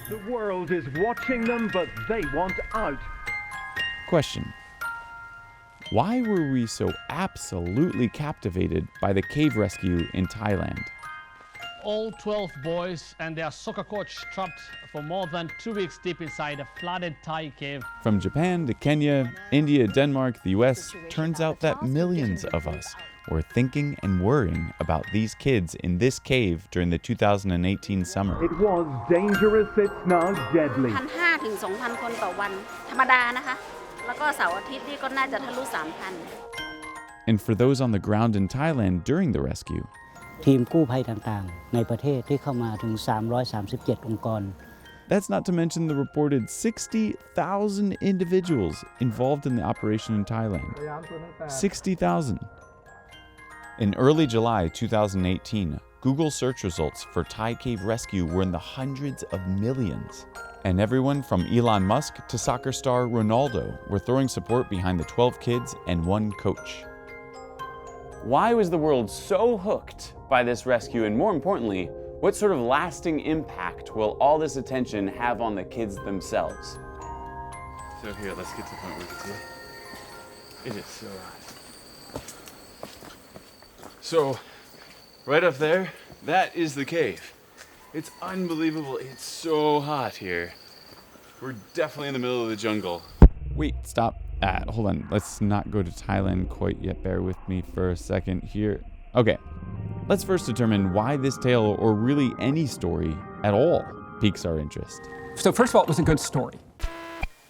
The world is watching them, but they want out. Question: why were we so absolutely captivated by the cave rescue in Thailand? All 12 boys and their soccer coach trapped for more than 2 weeks deep inside a flooded Thai cave. From Japan to Kenya, India, Denmark, the US, turns out that millions of us were thinking and worrying about these kids in this cave during the 2018 summer. It was dangerous, it's now deadly. 1,500 ถึง 2,000 คนต่อวันธรรมดานะคะแล้วก็เสาร์อาทิตย์นี่ก็น่าจะทะลุ 3,000 And for those on the ground in Thailand during the rescue, ทีมกู้ภัยต่างๆในประเทศที่เข้ามาถึง 337 องค์กร that's not to mention the reported 60,000 individuals involved in the operation in Thailand. 60,000. In early July 2018, Google search results for Thai cave rescue were in the hundreds of millions. And everyone from Elon Musk to soccer star Ronaldo were throwing support behind the 12 kids and one coach. Why was the world so hooked by this rescue? And more importantly, what sort of lasting impact will all this attention have on the kids themselves? So here, let's get to the point where we can see it. It is so hot. So, right up there, that is the cave. It's unbelievable. It's so hot here. We're definitely in the middle of the jungle. Wait, stop. Hold on. Let's not go to Thailand quite yet. Bear with me for a second here. Okay. Let's first determine why this tale, or really any story at all, piques our interest. So first of all, it was a good story.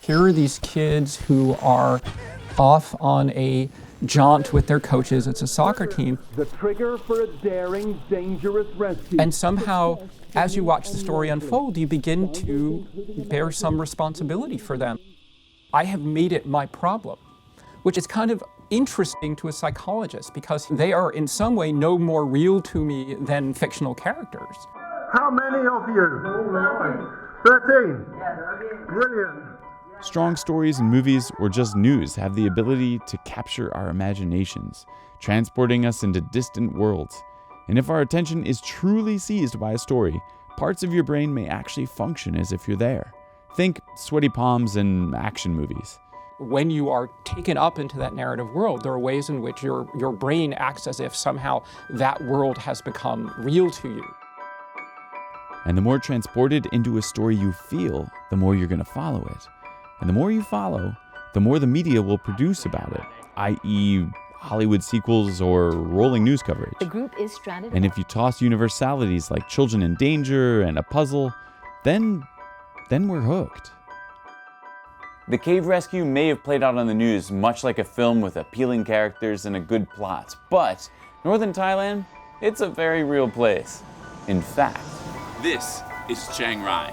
Here are these kids who are off on a jaunt with their coaches. It's a soccer team. The trigger for a daring, dangerous rescue. And somehow, as you watch the story unfold, you begin to bear some responsibility for them. I have made it my problem, which is kind of interesting to a psychologist because they are in some way no more real to me than fictional characters. How many of you? 13. Brilliant. Strong stories and movies, or just news, have the ability to capture our imaginations, transporting us into distant worlds. And if our attention is truly seized by a story, parts of your brain may actually function as if you're there. Think sweaty palms and action movies. When you are taken up into that narrative world, there are ways in which your brain acts as if somehow that world has become real to you. And the more transported into a story you feel, the more you're going to follow it. And the more you follow, the more the media will produce about it, i.e. Hollywood sequels or rolling news coverage. The group is stranded. And if you toss universalities like children in danger and a puzzle, then we're hooked. The cave rescue may have played out on the news much like a film with appealing characters and a good plot, but northern Thailand, it's a very real place. In fact, This is Chiang Rai,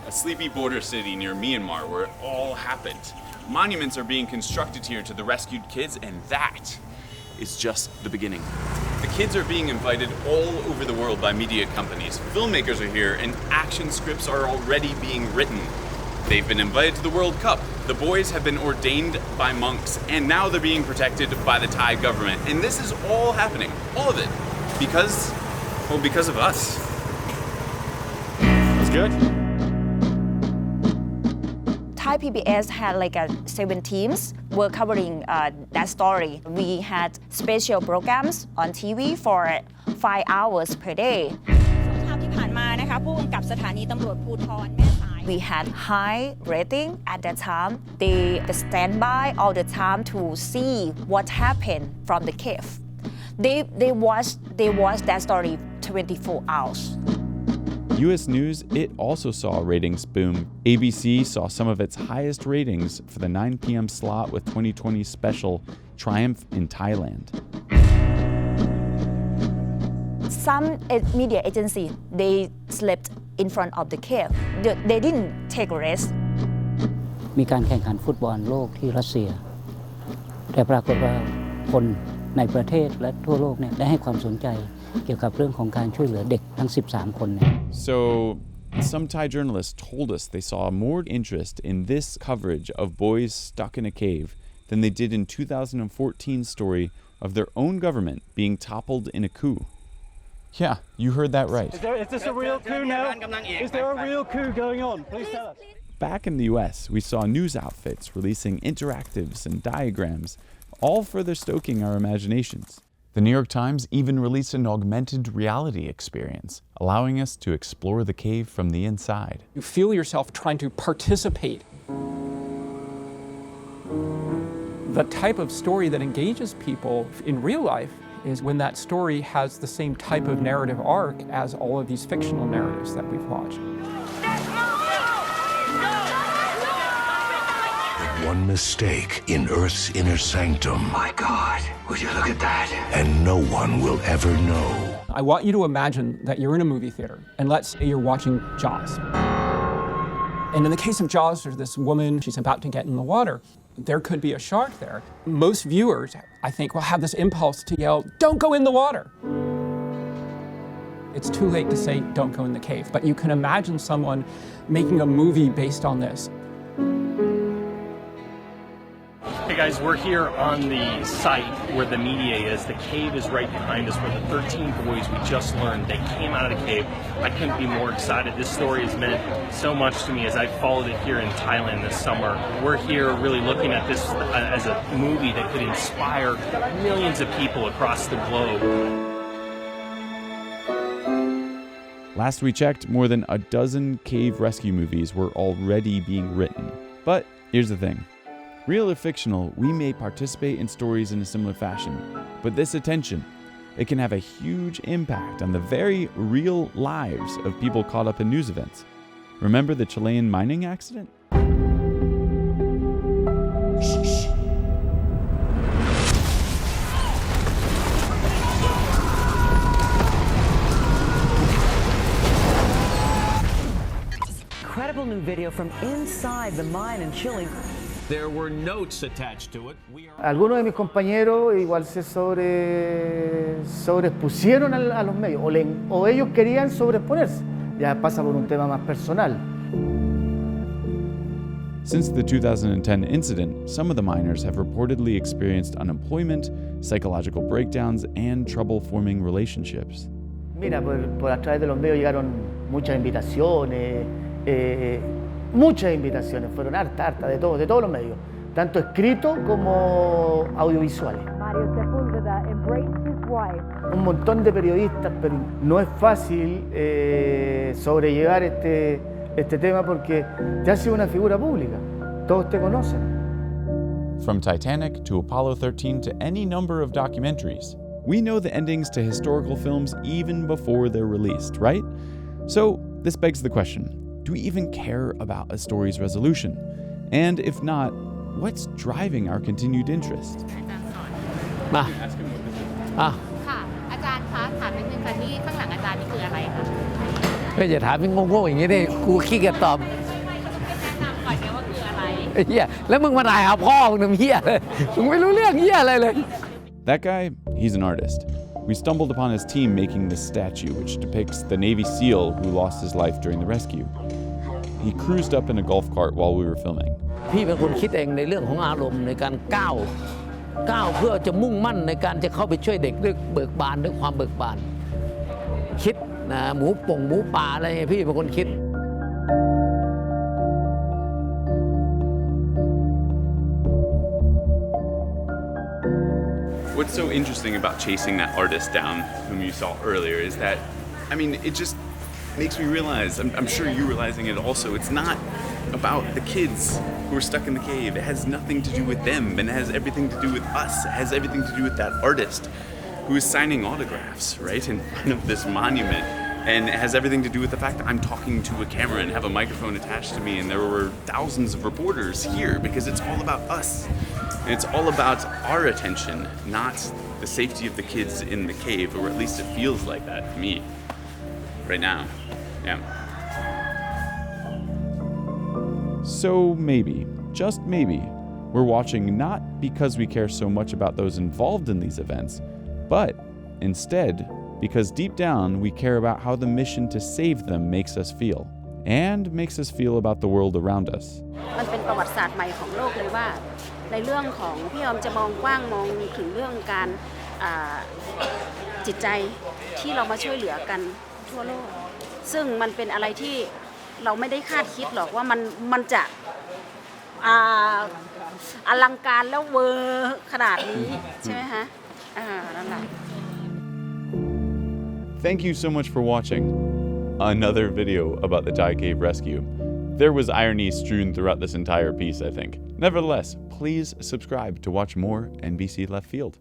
a sleepy border city near Myanmar where it all happened. Monuments are being constructed here to the rescued kids, and that is just the beginning. The kids are being invited all over the world by media companies. Filmmakers are here, and action scripts are already being written. They've been invited to the World Cup. The boys have been ordained by monks, and now they're being protected by the Thai government. And this is all happening, all of it, because of us. That's good. Thai PBS had like 7 teams were covering that story. We had special programs on TV for 5 hours per day. We had high rating at that time. They stand by all the time to see what happened from the cave. They watched that story 24 hours. US News, it also saw ratings boom. ABC saw some of its highest ratings for the 9 p.m. slot with 2020 special Triumph in Thailand. Some media agencies, they slept in front of the cave. They didn't take a rest. มีการแข่งขันฟุตบอลโลกที่รัสเซียแต่ปรากฏว่าคนในประเทศและทั่วโลกเนี่ยได้ให้ความสนใจเกี่ยวกับเรื่องของการช่วยเหลือเด็กทั้ง 13 คนเนี่ย So some Thai journalists told us they saw more interest in this coverage of boys stuck in a cave than they did in 2014's story of their own government being toppled in a coup. Yeah, you heard that right. Is this a real coup now? Is there a real coup going on? Please tell us. Back in the US, we saw news outfits releasing interactives and diagrams, all further stoking our imaginations. The New York Times even released an augmented reality experience, allowing us to explore the cave from the inside. You feel yourself trying to participate. The type of story that engages people in real life is when that story has the same type of narrative arc as all of these fictional narratives that we've watched. One mistake in Earth's inner sanctum. My God, would you look at that? And no one will ever know. I want you to imagine that you're in a movie theater, and let's say you're watching Jaws. And in the case of Jaws, there's this woman, she's about to get in the water. There could be a shark there. Most viewers, I think, will have this impulse to yell, "Don't go in the water!" It's too late to say, "Don't go in the cave." But you can imagine someone making a movie based on this. Hey guys, we're here on the site where the media is. The cave is right behind us where the 13 boys we just learned, they came out of the cave. I couldn't be more excited. This story has meant so much to me as I followed it here in Thailand this summer. We're here really looking at this as a movie that could inspire millions of people across the globe. Last we checked, more than a dozen cave rescue movies were already being written. But here's the thing. Real or fictional, we may participate in stories in a similar fashion, but this attention, it can have a huge impact on the very real lives of people caught up in news events. Remember the Chilean mining accident? Incredible new video from inside the mine in Chile. There were notes attached to it. Algunos de mis compañeros igual se sobrepusieron a los medios o ellos querían sobreponerse. Ya pasa por un tema más personal. Since the 2010 incident, some of the miners have reportedly experienced unemployment, psychological breakdowns, and trouble forming relationships. Mira, por a través de los medios llegaron muchas invitaciones, fueron hartas de todos los medios, tanto escritos como audiovisuales. Un montón de periodistas, pero no es fácil sobrellevar este tema porque te hace una figura pública, todos te conocen. From Titanic to Apollo 13 to any number of documentaries, we know the endings to historical films even before they're released, right? So this begs the question. Do we even care about a story's resolution? And if not, what's driving our continued interest? มาอาจารย์คะถามนิดนึงค่ะนี่ข้างหลังอาจารย์นี่คืออะไรคะไม่อย่าถามเป็นโง่ๆอย่างนี้ดิกูขี้เกียจตอบแนะนำก่อนว่าคืออะไรเหี้ยแล้วมึงมาถ่ายหาพ่อมึงทำเหี้ยเลยมึงไม่รู้เรื่องเหี้ยอะไรเลย That guy, he's an artist. We stumbled upon his team making this statue, which depicts the Navy SEAL who lost his life during the rescue. He cruised up in a golf cart while we were filming. พี่เป็นคนคิดเองในเรื่องของอารมณ์ในการก้าวเพื่อจะมุ่งมั่นในการจะเข้าไปช่วยเด็กด้วยเบิกบานด้วยความเบิกบานคิดนะหมูป่าอะไรพี่เป็นคนคิด What's so interesting about chasing that artist down, whom you saw earlier, is that, I mean, it just makes me realize, I'm sure you're realizing it also, it's not about the kids who are stuck in the cave. It has nothing to do with them, and it has everything to do with us. It has everything to do with that artist who is signing autographs, right, in front of this monument. And it has everything to do with the fact that I'm talking to a camera and have a microphone attached to me, and there were thousands of reporters here because it's all about us. And it's all about our attention, not the safety of the kids in the cave, or at least it feels like that to me right now. Yeah. So maybe, just maybe, we're watching not because we care so much about those involved in these events, but instead because deep down we care about how the mission to save them makes us feel, and makes us feel about the world around us. มันเป็นประวัติศาสตร์ใหม่ของโลกเลยว่าในเรื่องของพี่ออมจะมองกว้างมองถึงเรื่องการจิตใจ ที่เรามาช่วยเหลือกันทั่วโลกซึ่งมันเป็นอะไรที่เราไม่ได้คาดคิดหรอกว่ามันจะอลังการแล้วเวอร์ขนาดนี้ใช่ไหมคะนั่นแหละ Thank you so much for watching another video about the Thai cave rescue. There was irony strewn throughout this entire piece, I think. Nevertheless, please subscribe to watch more NBC Left Field.